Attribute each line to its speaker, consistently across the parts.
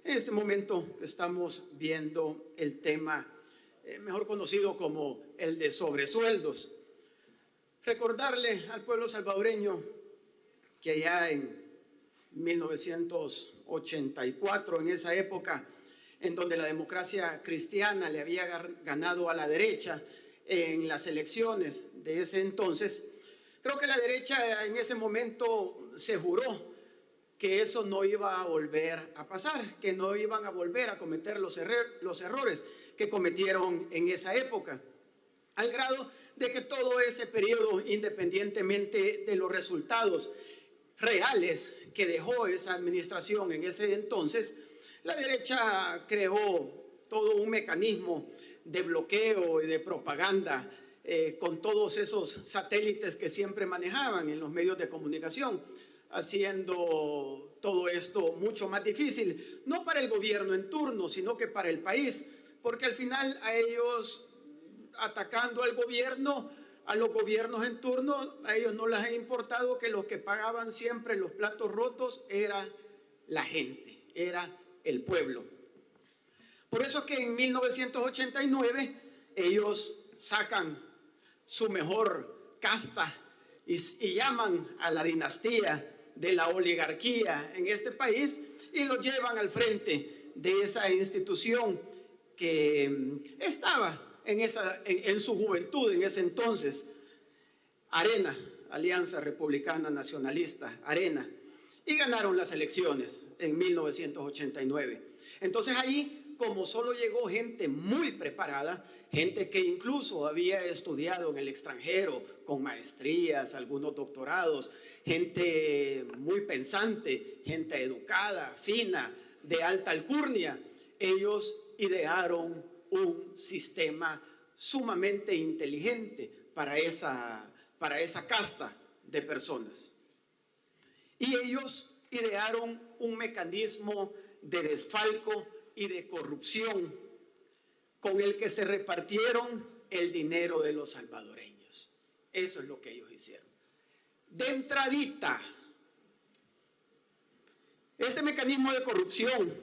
Speaker 1: En este momento estamos viendo el tema mejor conocido como el de sobresueldos. Recordarle al pueblo salvadoreño que ya en 1984, en esa época en donde la democracia cristiana le había ganado a la derecha en las elecciones de ese entonces, creo que la derecha en ese momento se juró que eso no iba a volver a pasar, que no iban a volver a cometer los errores que cometieron en esa época, al grado de que todo ese periodo, independientemente de los resultados reales que dejó esa administración en ese entonces, la derecha creó todo un mecanismo de bloqueo y de propaganda con todos esos satélites que siempre manejaban en los medios de comunicación, haciendo todo esto mucho más difícil, no para el gobierno en turno, sino que para el país, porque al final a ellos, atacando al gobierno, a los gobiernos en turno, a ellos no les ha importado que los que pagaban siempre los platos rotos era la gente, era el pueblo. Por eso es que en 1989 ellos sacan su mejor casta y llaman a la dinastía de la oligarquía en este país y lo llevan al frente de esa institución que estaba en su juventud en ese entonces, ARENA, Alianza Republicana Nacionalista, ARENA, y ganaron las elecciones en 1989. Entonces ahí, como solo llegó gente muy preparada, gente que incluso había estudiado en el extranjero con maestrías, algunos doctorados, gente muy pensante, gente educada, fina, de alta alcurnia, ellos idearon un sistema sumamente inteligente para esa casta de personas. Y ellos idearon un mecanismo de desfalco y de corrupción con el que se repartieron el dinero de los salvadoreños. Eso es lo que ellos hicieron. De entradita, este mecanismo de corrupción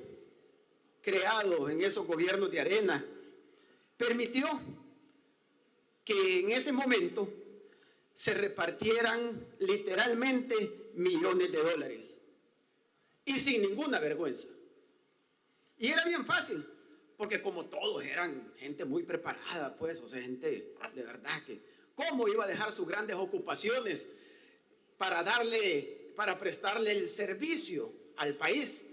Speaker 1: creado en esos gobiernos de ARENA permitió que en ese momento se repartieran literalmente millones de dólares y sin ninguna vergüenza. Y era bien fácil, porque como todos eran gente muy preparada, pues, o sea, gente de verdad que cómo iba a dejar sus grandes ocupaciones para prestarle el servicio al país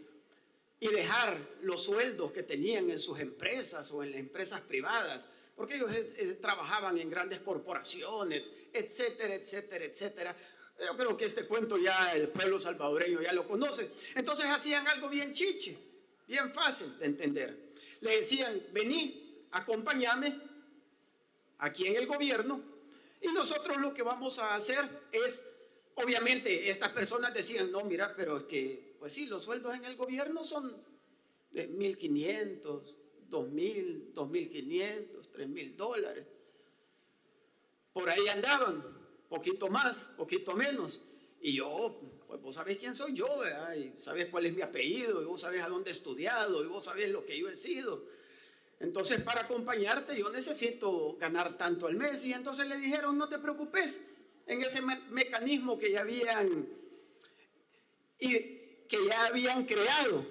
Speaker 1: y dejar los sueldos que tenían en sus empresas o en las empresas privadas, porque ellos trabajaban en grandes corporaciones, etcétera, etcétera, etcétera. Yo creo que este cuento ya el pueblo salvadoreño ya lo conoce. Entonces hacían algo bien chiche, bien fácil de entender. Le decían, vení, acompáñame aquí en el gobierno y nosotros lo que vamos a hacer es, obviamente estas personas decían, no, mira, pero es que, pues sí, los sueldos en el gobierno son de $1,500, $2,000, $2,500, $3,000. Por ahí andaban, poquito más, poquito menos. Y yo, pues vos sabés quién soy yo, ¿verdad? Y sabés cuál es mi apellido, y vos sabés a dónde he estudiado, y vos sabés lo que yo he sido. Entonces, para acompañarte, yo necesito ganar tanto al mes. Y entonces le dijeron, no te preocupes, en ese mecanismo que ya habían creado,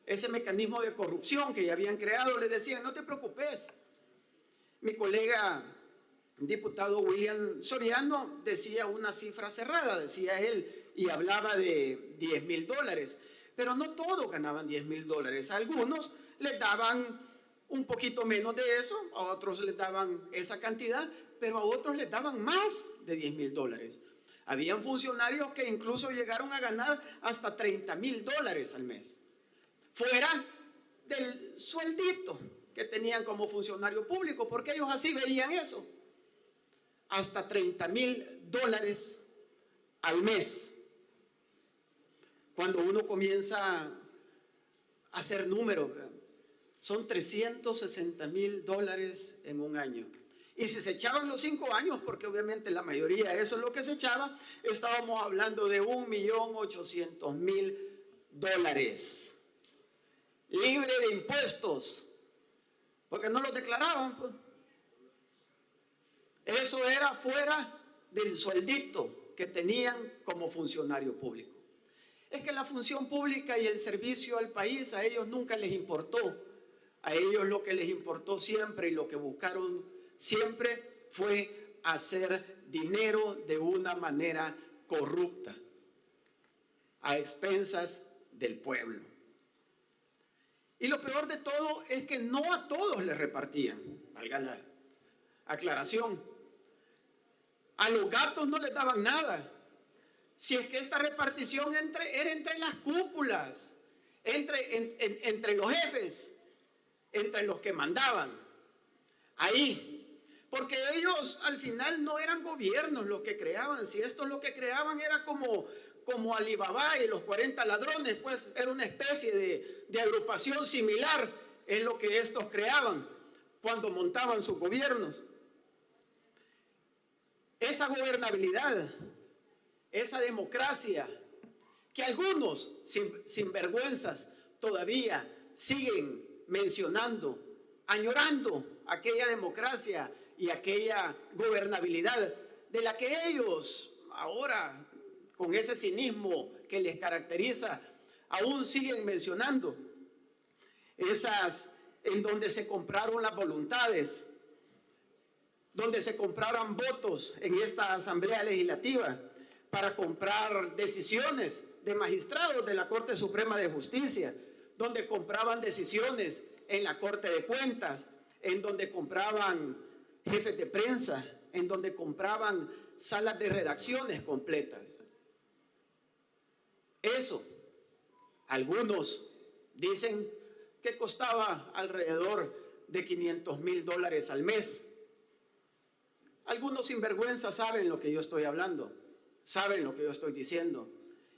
Speaker 1: ese mecanismo de corrupción que ya habían creado, le decían, no te preocupes. Mi colega diputado William Soriano decía una cifra cerrada, decía él, y hablaba de $10,000, pero no todos ganaban $10,000. A algunos les daban un poquito menos de eso, a otros les daban esa cantidad, pero a otros les daban más de $10,000. Habían funcionarios que incluso llegaron a ganar hasta $30,000 al mes, fuera del sueldito que tenían como funcionario público, porque ellos así veían eso. Hasta $30,000 al mes. Cuando uno comienza a hacer números, son $360,000 en un año. Y si se echaban los 5 años, porque obviamente la mayoría eso es lo que se echaba, estábamos hablando de $1,800,000. libre de impuestos, porque no los declaraban, pues. Eso era fuera del sueldito que tenían como funcionario público. Es que la función pública y el servicio al país a ellos nunca les importó. A ellos lo que les importó siempre y lo que buscaron siempre fue hacer dinero de una manera corrupta, a expensas del pueblo. Y lo peor de todo es que no a todos les repartían, valga la aclaración. A los gatos no les daban nada. Si es que esta repartición era entre las cúpulas, entre los jefes, entre los que mandaban. Ahí. Porque ellos al final no eran gobiernos los que creaban. Si estos lo que creaban era como Alibaba y los 40 ladrones, pues era una especie de agrupación similar. Es lo que estos creaban cuando montaban sus gobiernos. Esa gobernabilidad, esa democracia, que algunos sinvergüenzas todavía siguen mencionando, añorando aquella democracia y aquella gobernabilidad de la que ellos ahora, con ese cinismo que les caracteriza, aún siguen mencionando. Esas en donde se compraron las voluntades, donde se compraron votos en esta Asamblea Legislativa para comprar decisiones de magistrados de la Corte Suprema de Justicia, donde compraban decisiones en la Corte de Cuentas, en donde compraban jefes de prensa, en donde compraban salas de redacciones completas. Eso, algunos dicen que costaba alrededor de $500,000 al mes. Algunos sinvergüenzas saben lo que yo estoy hablando, saben lo que yo estoy diciendo.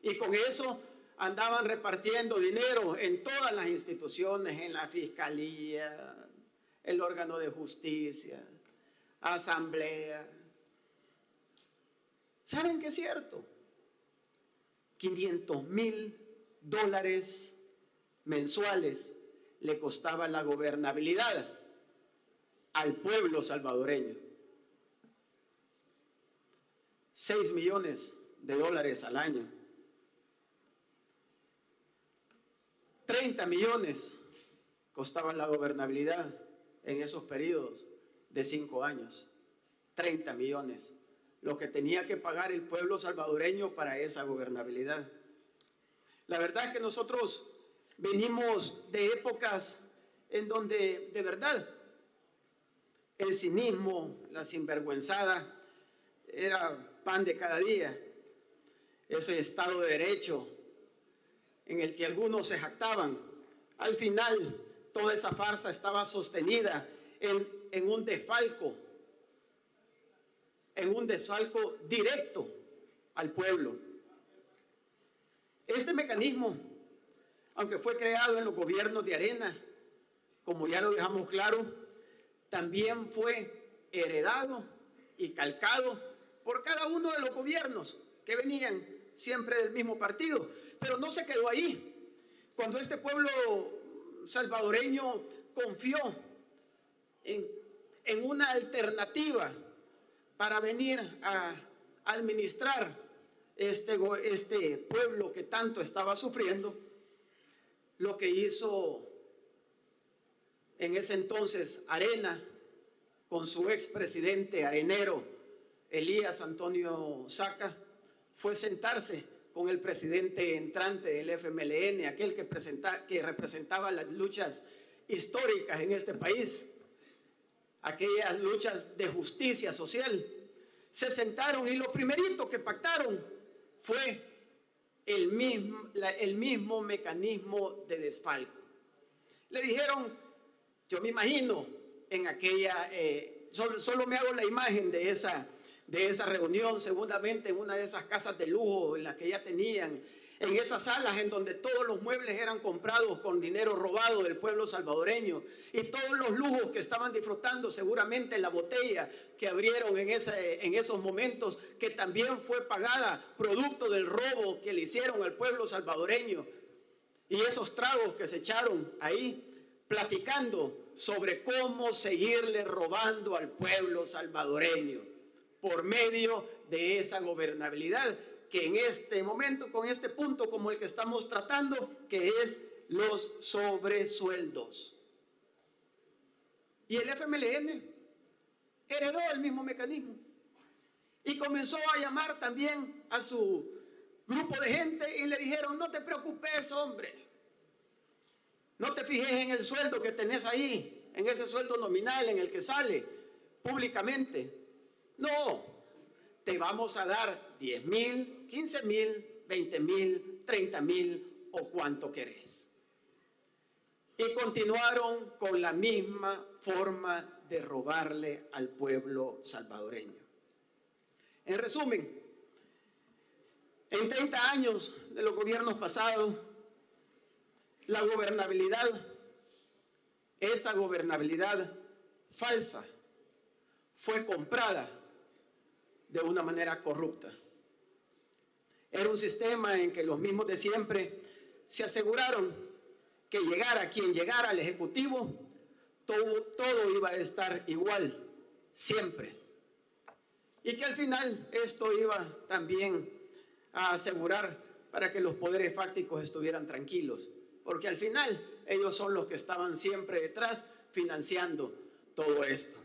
Speaker 1: Y con eso andaban repartiendo dinero en todas las instituciones, en la Fiscalía, el órgano de justicia, Asamblea. ¿Saben qué es cierto? $500,000 mensuales le costaba la gobernabilidad al pueblo salvadoreño. $6 millones al año. 30 millones costaba la gobernabilidad en esos periodos de 5 años. 30 millones. Lo que tenía que pagar el pueblo salvadoreño para esa gobernabilidad. La verdad es que nosotros venimos de épocas en donde de verdad el cinismo, la sinvergüenzada era pan de cada día. Ese Estado de Derecho en el que algunos se jactaban. Al final, toda esa farsa estaba sostenida en un desfalco directo al pueblo. Este mecanismo, aunque fue creado en los gobiernos de Arena, como ya lo dejamos claro, también fue heredado y calcado por cada uno de los gobiernos que venían siempre del mismo partido. Pero no se quedó ahí. Cuando este pueblo salvadoreño confió en una alternativa para venir a administrar este pueblo que tanto estaba sufriendo, lo que hizo en ese entonces Arena con su expresidente arenero Elías Antonio Saca fue sentarse con el presidente entrante del FMLN, aquel que representaba las luchas históricas en este país, aquellas luchas de justicia social. Se sentaron y lo primerito que pactaron fue el mismo mecanismo de desfalco. Le dijeron, yo me imagino en aquella, solo me hago la imagen de esa reunión, seguramente en una de esas casas de lujo en las que ya tenían, en esas salas en donde todos los muebles eran comprados con dinero robado del pueblo salvadoreño y todos los lujos que estaban disfrutando, seguramente la botella que abrieron en esos momentos, que también fue pagada producto del robo que le hicieron al pueblo salvadoreño. y esos tragos que se echaron ahí, platicando sobre cómo seguirle robando al pueblo salvadoreño por medio de esa gobernabilidad que en este momento, con este punto como el que estamos tratando, que es los sobresueldos. Y el FMLN heredó el mismo mecanismo y comenzó a llamar también a su grupo de gente y le dijeron: no te preocupes, hombre, no te fijes en el sueldo que tenés ahí, en ese sueldo nominal en el que sale públicamente. No, te vamos a dar 10,000, 15,000, 20,000, 30,000 o cuanto querés. Y continuaron con la misma forma de robarle al pueblo salvadoreño. En resumen, en 30 años de los gobiernos pasados, la gobernabilidad, esa gobernabilidad falsa, fue comprada de una manera corrupta. Era un sistema en que los mismos de siempre se aseguraron que llegara quien llegara al Ejecutivo, todo iba a estar igual, siempre. Y que al final esto iba también a asegurar para que los poderes fácticos estuvieran tranquilos, porque al final ellos son los que estaban siempre detrás financiando todo esto.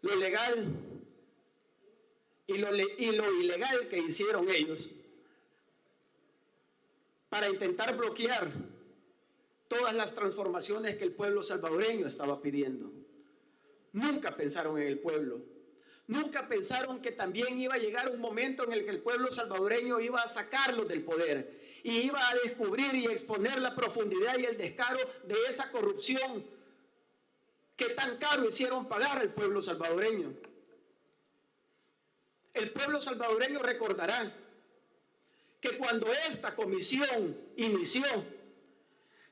Speaker 1: Lo legal y lo ilegal que hicieron ellos para intentar bloquear todas las transformaciones que el pueblo salvadoreño estaba pidiendo. Nunca pensaron en el pueblo. Nunca pensaron que también iba a llegar un momento en el que el pueblo salvadoreño iba a sacarlos del poder y iba a descubrir y exponer la profundidad y el descaro de esa corrupción que tan caro hicieron pagar al pueblo salvadoreño. El pueblo salvadoreño recordará que cuando esta comisión inició,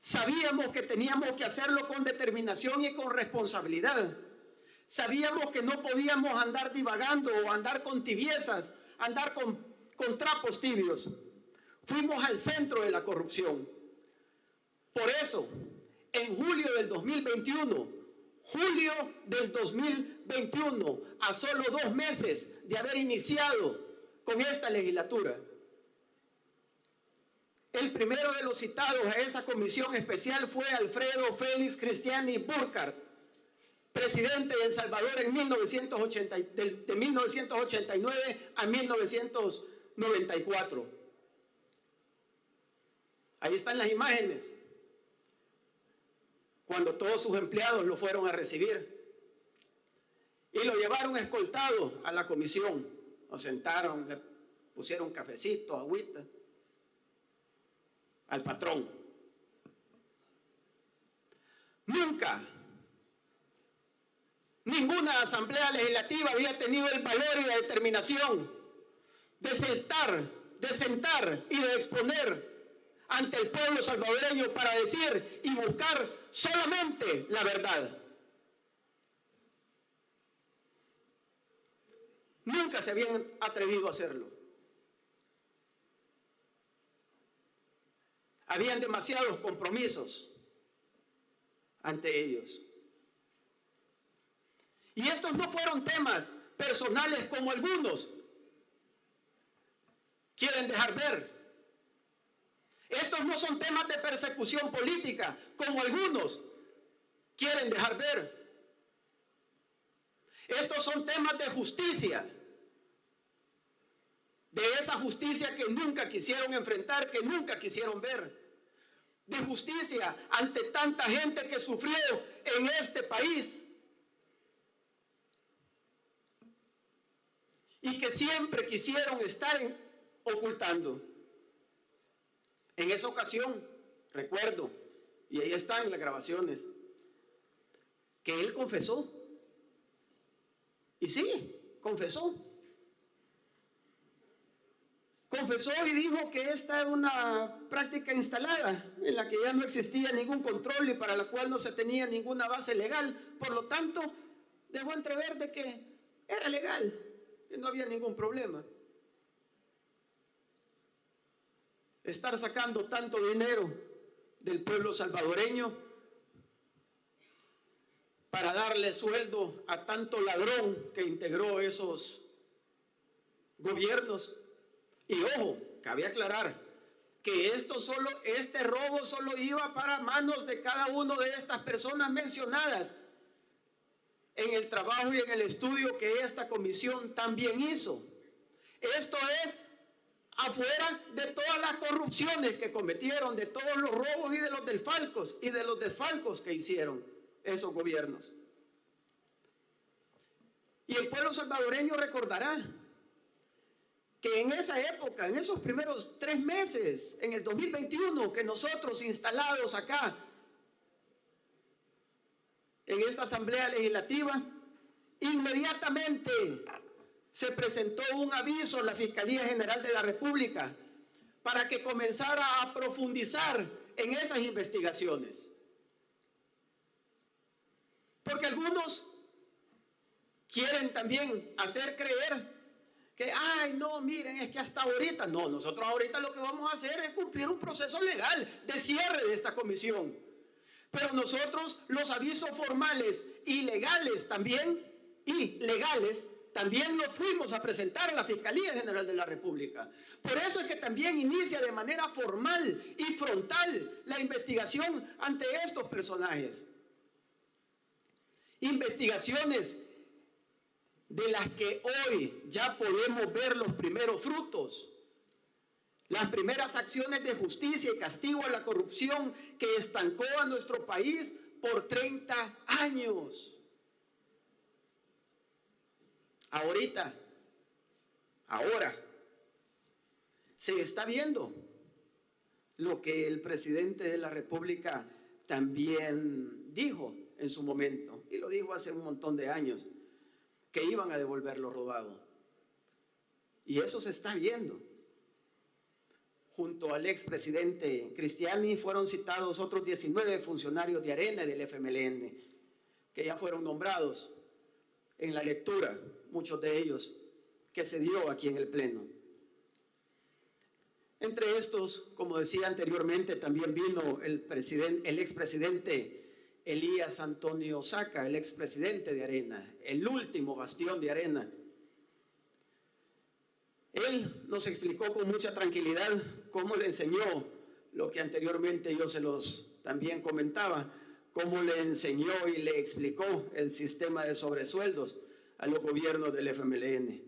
Speaker 1: sabíamos que teníamos que hacerlo con determinación y con responsabilidad. Sabíamos que no podíamos andar divagando o andar con tibiezas, andar con trapos tibios. Fuimos al centro de la corrupción. Por eso, en julio del 2021, a solo 2 meses de haber iniciado con esta legislatura, el primero de los citados a esa comisión especial fue Alfredo Félix Cristiani Burkhardt, presidente de El Salvador de 1989 a 1994. Ahí están las imágenes, cuando todos sus empleados lo fueron a recibir y lo llevaron escoltado a la comisión. Lo sentaron, le pusieron cafecito, agüita al patrón. Nunca ninguna asamblea legislativa había tenido el valor y la determinación de sentar y de exponer ante el pueblo salvadoreño para decir y buscar solamente la verdad. Nunca se habían atrevido a hacerlo. Habían demasiados compromisos ante ellos. Y estos no fueron temas personales como algunos quieren dejar ver. Estos no son temas de persecución política como algunos quieren dejar ver. Estos son temas de justicia, de esa justicia que nunca quisieron enfrentar, que nunca quisieron ver. De justicia ante tanta gente que sufrió en este país y que siempre quisieron estar ocultando. En esa ocasión, recuerdo, y ahí están las grabaciones, que él confesó. Y sí, confesó. Confesó y dijo que esta era una práctica instalada en la que ya no existía ningún control y para la cual no se tenía ninguna base legal. Por lo tanto, dejó entrever de que era legal, que no había ningún problema. estar sacando tanto dinero del pueblo salvadoreño para darle sueldo a tanto ladrón que integró esos gobiernos. Y ojo, cabe aclarar que este robo solo iba para manos de cada una de estas personas mencionadas en el trabajo y en el estudio que esta comisión también hizo. Esto es afuera de todas las corrupciones que cometieron, de todos los robos y de los desfalcos que hicieron esos gobiernos. Y el pueblo salvadoreño recordará que en esa época, en esos primeros 3 meses, en el 2021, que nosotros instalados acá en esta Asamblea Legislativa, inmediatamente se presentó un aviso a la Fiscalía General de la República para que comenzara a profundizar en esas investigaciones. Porque algunos quieren también hacer creer que, ay, no, miren, es que hasta ahorita, no, nosotros ahorita lo que vamos a hacer es cumplir un proceso legal de cierre de esta comisión. Pero nosotros los avisos formales y legales también, los fuimos a presentar a la Fiscalía General de la República. Por eso es que también inicia de manera formal y frontal la investigación ante estos personajes. Investigaciones de las que hoy ya podemos ver los primeros frutos. Las primeras acciones de justicia y castigo a la corrupción que estancó a nuestro país por 30 años. Ahora, se está viendo lo que el presidente de la República también dijo en su momento, y lo dijo hace un montón de años, que iban a devolver lo robado. Y eso se está viendo. Junto al expresidente Cristiani fueron citados otros 19 funcionarios de Arena y del FMLN, que ya fueron nombrados en la lectura, muchos de ellos, que se dio aquí en el Pleno. Entre estos, como decía anteriormente, también vino el expresidente Elías Antonio Saca, el expresidente de Arena, el último bastión de Arena. Él nos explicó con mucha tranquilidad cómo le enseñó lo que anteriormente yo se los también comentaba, cómo le enseñó y le explicó el sistema de sobresueldos a los gobiernos del FMLN.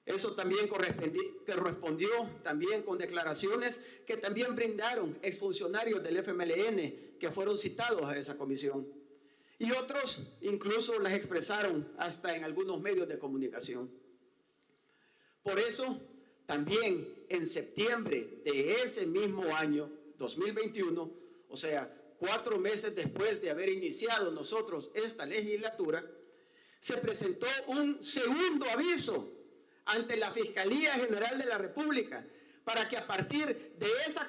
Speaker 1: Eso también correspondió también con declaraciones que también brindaron exfuncionarios del FMLN que fueron citados a esa comisión. Y otros incluso las expresaron hasta en algunos medios de comunicación. Por eso, también en septiembre de ese mismo año, 2021, o sea, 4 meses después de haber iniciado nosotros esta legislatura, se presentó un segundo aviso ante la Fiscalía General de la República para que a partir de esa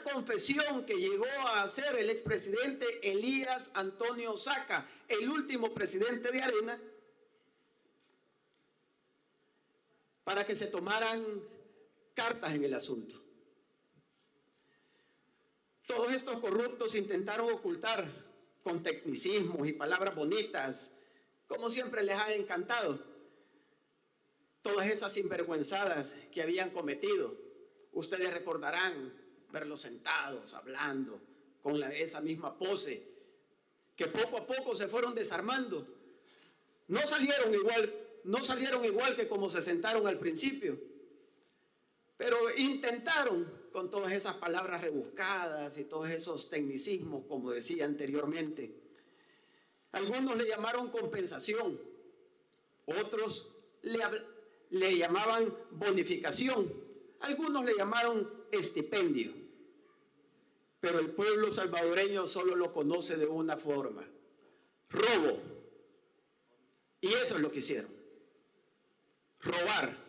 Speaker 1: confesión que llegó a hacer el expresidente Elías Antonio Saca, el último presidente de Arena, para que se tomaran cartas en el asunto. Todos estos corruptos intentaron ocultar con tecnicismos y palabras bonitas, como siempre les ha encantado, todas esas sinvergüenzadas que habían cometido. Ustedes recordarán verlos sentados, hablando, con esa misma pose, que poco a poco se fueron desarmando. No salieron igual que como se sentaron al principio, pero intentaron con todas esas palabras rebuscadas y todos esos tecnicismos, como decía anteriormente. Algunos le llamaron compensación, otros le llamaban bonificación, algunos le llamaron estipendio, pero el pueblo salvadoreño solo lo conoce de una forma: robo. Y eso es lo que hicieron: robar.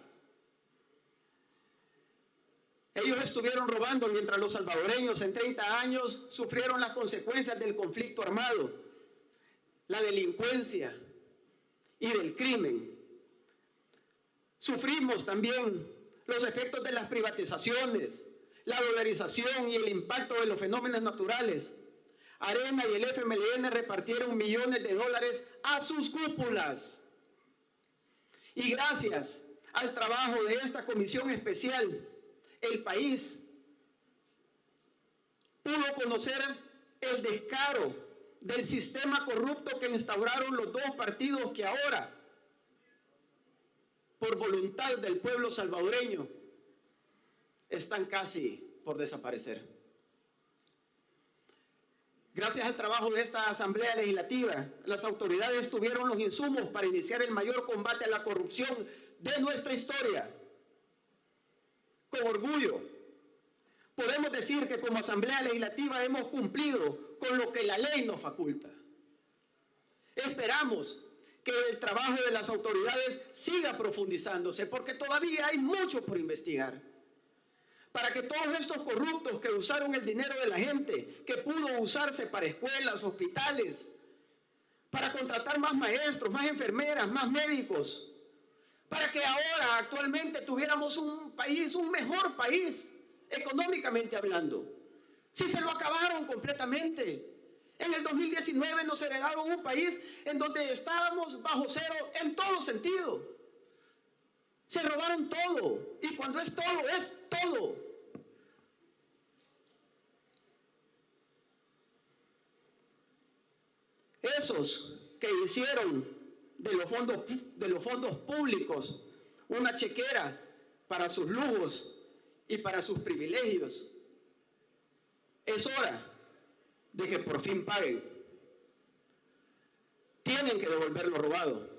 Speaker 1: Ellos estuvieron robando mientras los salvadoreños en 30 años sufrieron las consecuencias del conflicto armado, la delincuencia y del crimen. Sufrimos también los efectos de las privatizaciones, la dolarización y el impacto de los fenómenos naturales. Arena y el FMLN repartieron millones de dólares a sus cúpulas. Y gracias al trabajo de esta comisión especial, el país pudo conocer el descaro del sistema corrupto que instauraron los dos partidos que ahora, por voluntad del pueblo salvadoreño, están casi por desaparecer. Gracias al trabajo de esta Asamblea Legislativa, las autoridades tuvieron los insumos para iniciar el mayor combate a la corrupción de nuestra historia. Con orgullo, podemos decir que como Asamblea Legislativa hemos cumplido con lo que la ley nos faculta. Esperamos que el trabajo de las autoridades siga profundizándose, porque todavía hay mucho por investigar. Para que todos estos corruptos que usaron el dinero de la gente, que pudo usarse para escuelas, hospitales, para contratar más maestros, más enfermeras, más médicos, para que ahora actualmente tuviéramos un país, un mejor país, económicamente hablando. Sí, se lo acabaron completamente. En el 2019 nos heredaron un país en donde estábamos bajo cero en todo sentido. Se robaron todo, y cuando es todo, es todo. Esos que hicieron de los fondos públicos una chequera para sus lujos y para sus privilegios, es hora de que por fin paguen. Tienen que devolver lo robado.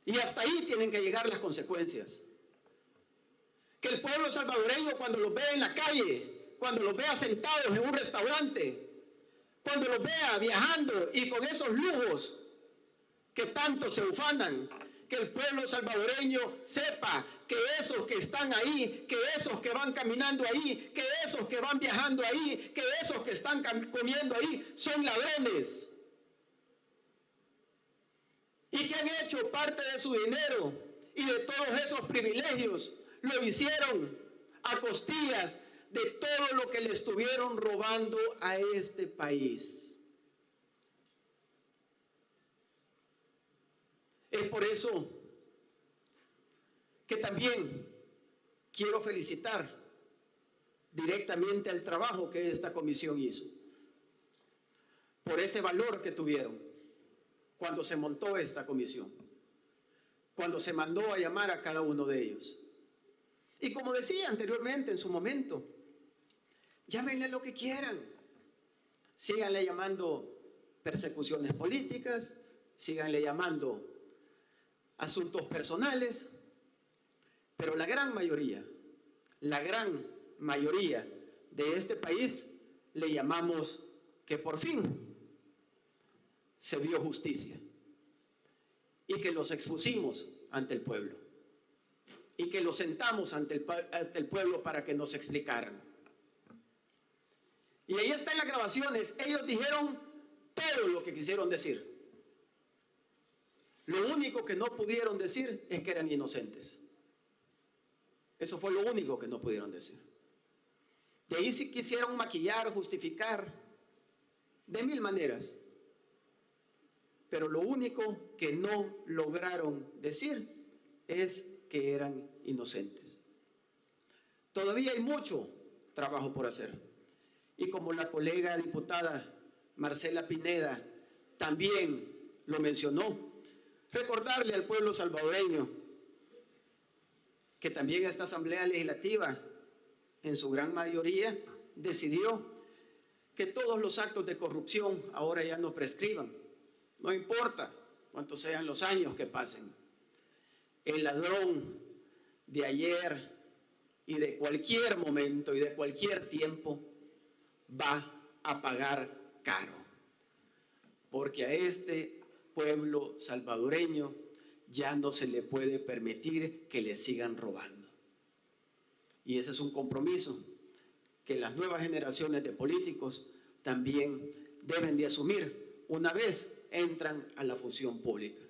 Speaker 1: Y hasta ahí tienen que llegar las consecuencias. Que el pueblo salvadoreño, cuando los vea en la calle, cuando los vea sentados en un restaurante, cuando los vea viajando y con esos lujos que tanto se ufanan, que el pueblo salvadoreño sepa que esos que están ahí, que esos que van caminando ahí, que esos que van viajando ahí, que esos que están comiendo ahí, son ladrones. Y que han hecho parte de su dinero y de todos esos privilegios, lo hicieron a costillas de todo lo que le estuvieron robando a este país. Es por eso que también quiero felicitar directamente al trabajo que esta comisión hizo, por ese valor que tuvieron cuando se montó esta comisión, cuando se mandó a llamar a cada uno de ellos. Y como decía anteriormente en su momento, llámenle lo que quieran, síganle llamando persecuciones políticas, síganle llamando asuntos personales, pero la gran mayoría de este país le llamamos que por fin se dio justicia y que los expusimos ante el pueblo y que los sentamos ante el pueblo para que nos explicaran. Y ahí están las grabaciones. Ellos dijeron todo lo que quisieron decir. Lo único que no pudieron decir es que eran inocentes. Eso fue lo único que no pudieron decir. De ahí sí quisieron maquillar, justificar, de mil maneras. Pero lo único que no lograron decir es que eran inocentes. Todavía hay mucho trabajo por hacer. Y como la colega diputada Marcela Pineda también lo mencionó, recordarle al pueblo salvadoreño que también esta Asamblea Legislativa, en su gran mayoría, decidió que todos los actos de corrupción ahora ya no prescriban. No importa cuántos sean los años que pasen. El ladrón de ayer y de cualquier momento y de cualquier tiempo va a pagar caro. Porque a este pueblo salvadoreño ya no se le puede permitir que le sigan robando. Y ese es un compromiso que las nuevas generaciones de políticos también deben de asumir una vez entran a la función pública.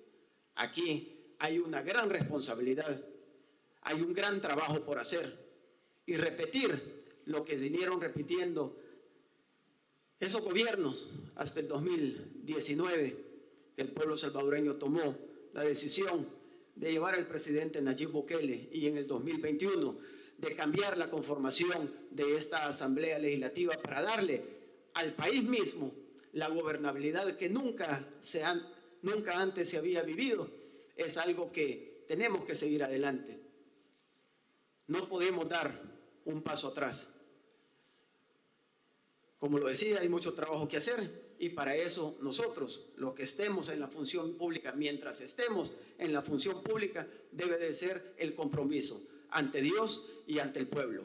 Speaker 1: Aquí hay una gran responsabilidad. hay un gran trabajo por hacer y repetir lo que vinieron repitiendo esos gobiernos hasta el 2019, que el pueblo salvadoreño tomó la decisión de llevar al presidente Nayib Bukele, y en el 2021 de cambiar la conformación de esta Asamblea Legislativa para darle al país mismo la gobernabilidad que nunca antes se había vivido. Es algo que tenemos que seguir adelante. No podemos dar un paso atrás. Como lo decía, hay mucho trabajo que hacer, y para eso nosotros, los que estemos en la función pública, mientras estemos en la función pública, debe de ser el compromiso ante Dios y ante el pueblo.